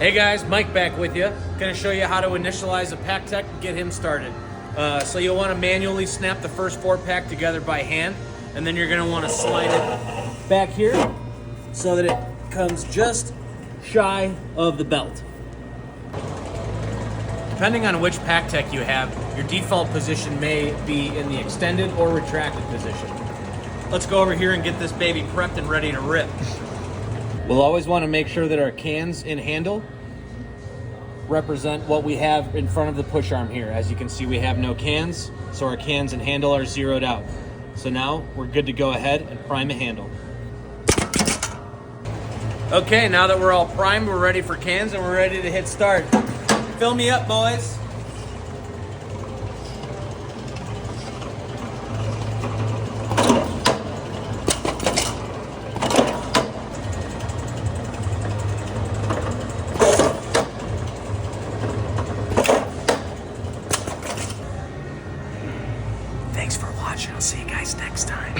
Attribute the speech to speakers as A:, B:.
A: Hey guys, Mike back with you. Gonna show you how to initialize a Pac-Tec and get him started. So you'll want to manually snap the first 4-pack together by hand, and then you're gonna want to slide it back here so that it comes just shy of the belt. Depending on which Pac-Tec you have, your default position may be in the extended or retracted position. Let's go over here and get this baby prepped and ready to rip. We'll always want to make sure that our cans and handle represent what we have in front of the push arm here. As you can see, we have no cans, so our cans and handle are zeroed out. So now we're good to go ahead and prime a handle. Okay, now that we're all primed, we're ready for cans and we're ready to hit start. Fill me up, boys. Thanks for watching. I'll see you guys next time.